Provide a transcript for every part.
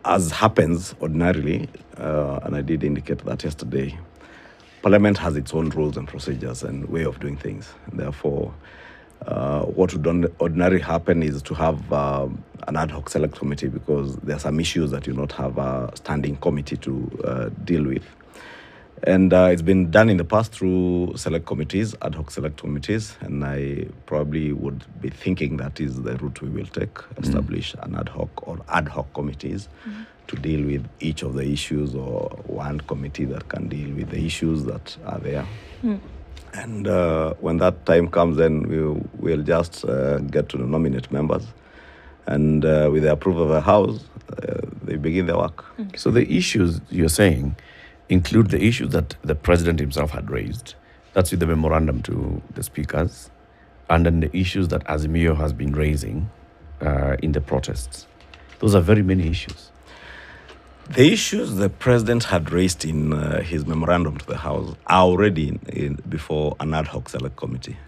as happens ordinarily, and I did indicate that yesterday, Parliament has its own rules and procedures and way of doing things. Therefore, what would ordinarily happen is to have an ad hoc select committee, because there are some issues that you not have a standing committee to deal with. And it's been done in the past through select committees, ad hoc select committees, and I probably would be thinking that is the route we will take, establish an ad hoc or ad hoc committees to deal with each of the issues, or one committee that can deal with the issues that are there. And when that time comes, then we'll just get to nominate members, and with the approval of the House, they begin their work. So the issues you're saying include the issues that the president himself had raised. That's with the memorandum to the speakers, and then the issues that Azimio has been raising in the protests. Those are very many issues. The issues the president had raised in his memorandum to the House are already before an ad hoc select committee,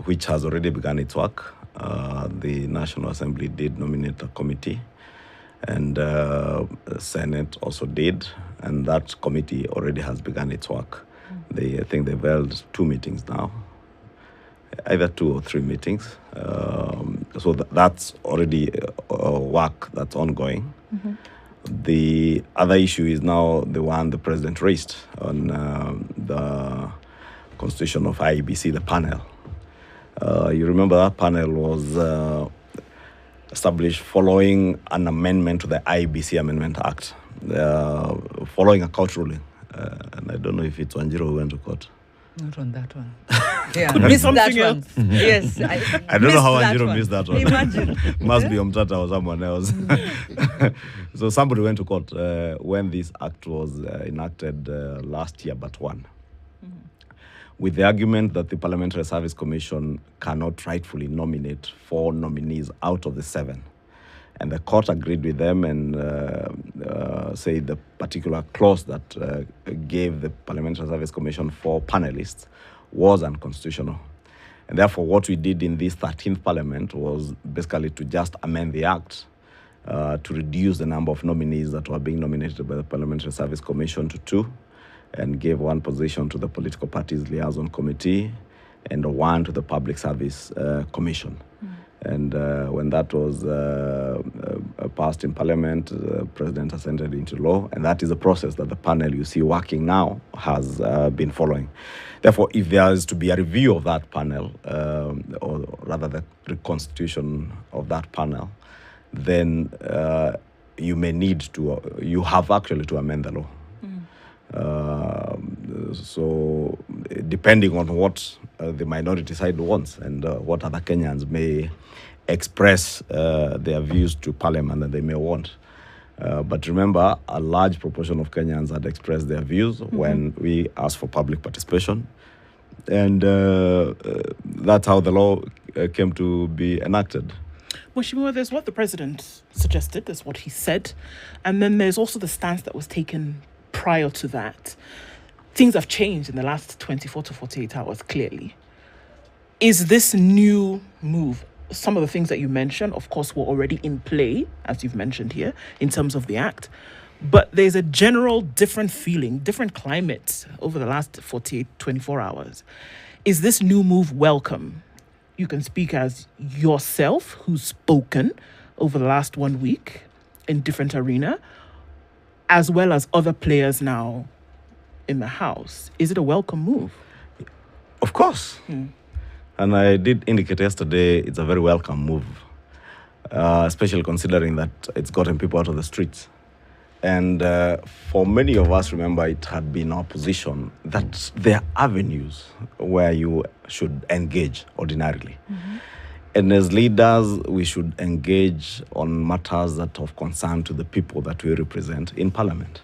which has already begun its work. The National Assembly did nominate a committee, and the Senate also did, and that committee already has begun its work. I think they've held 2 meetings now, either 2 or 3 meetings. So that's already work that's ongoing. The other issue is now the one the president raised on the constitution of IEBC, the panel. You remember that panel was established following an amendment to the IEBC Amendment Act, following a court ruling. And I don't know if it's Wanjiru who went to court. Not on that one. Yeah, missed that one. Yes. I don't know how Wanjiru missed that one. Imagine. Must be Omtata or someone else. So somebody went to court when this act was enacted last year, but one. With the argument that the Parliamentary Service Commission cannot rightfully nominate 4 nominees out of the 7. And the court agreed with them and said the particular clause that gave the Parliamentary Service Commission 4 panelists was unconstitutional. And therefore, what we did in this 13th Parliament was basically to just amend the Act to reduce the number of nominees that were being nominated by the Parliamentary Service Commission to 2, and gave 1 position to the Political Parties Liaison Committee and 1 to the Public Service Commission. And when that was passed in Parliament, the President assented into law, and that is a process that the panel you see working now has been following. Therefore, if there is to be a review of that panel, or rather the reconstitution of that panel, then you may need to, you have actually to amend the law. So depending on what the minority side wants and what other Kenyans may express their views to Parliament that they may want. But remember, a large proportion of Kenyans had expressed their views when we asked for public participation. And that's how the law came to be enacted. Mheshimiwa, there's what the president suggested, there's what he said, and then there's also the stance that was taken prior to that. Things have changed in the last 24 to 48 hours, clearly. Is this new move, some of the things that you mentioned, of course, were already in play, as you've mentioned here, in terms of the act, but there's a general different feeling, different climate over the last 48, 24 hours. Is this new move welcome? You can speak as yourself, who's spoken over the last 1 week in different arena, as well as other players now in the House. Is it a welcome move? Of course. And I did indicate yesterday it's a very welcome move, especially considering that it's gotten people out of the streets. And for many of us, remember, it had been our position that there are avenues where you should engage ordinarily. And as leaders, we should engage on matters that are of concern to the people that we represent in Parliament.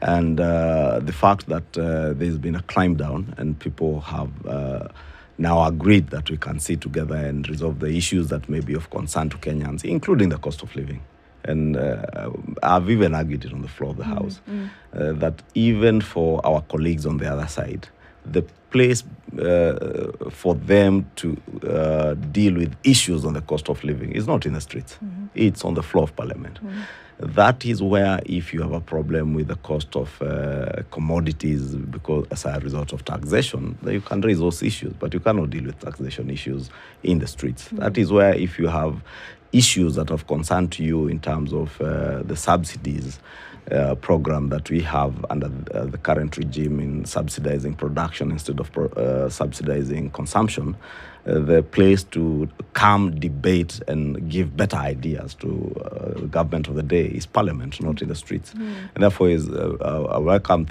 And the fact that there's been a climb down and people have now agreed that we can sit together and resolve the issues that may be of concern to Kenyans, including the cost of living. And I've even argued it on the floor of the House, that even for our colleagues on the other side, the place for them to deal with issues on the cost of living is not in the streets. It's on the floor of parliament. That is where, if you have a problem with the cost of commodities because as a result of taxation, then you can raise those issues, but you cannot deal with taxation issues in the streets. That is where, if you have issues that have concerned to you in terms of the subsidies program that we have under the current regime in subsidizing production instead of subsidizing consumption, the place to come, debate, and give better ideas to the government of the day is parliament, not in the streets. And therefore is a welcome thing.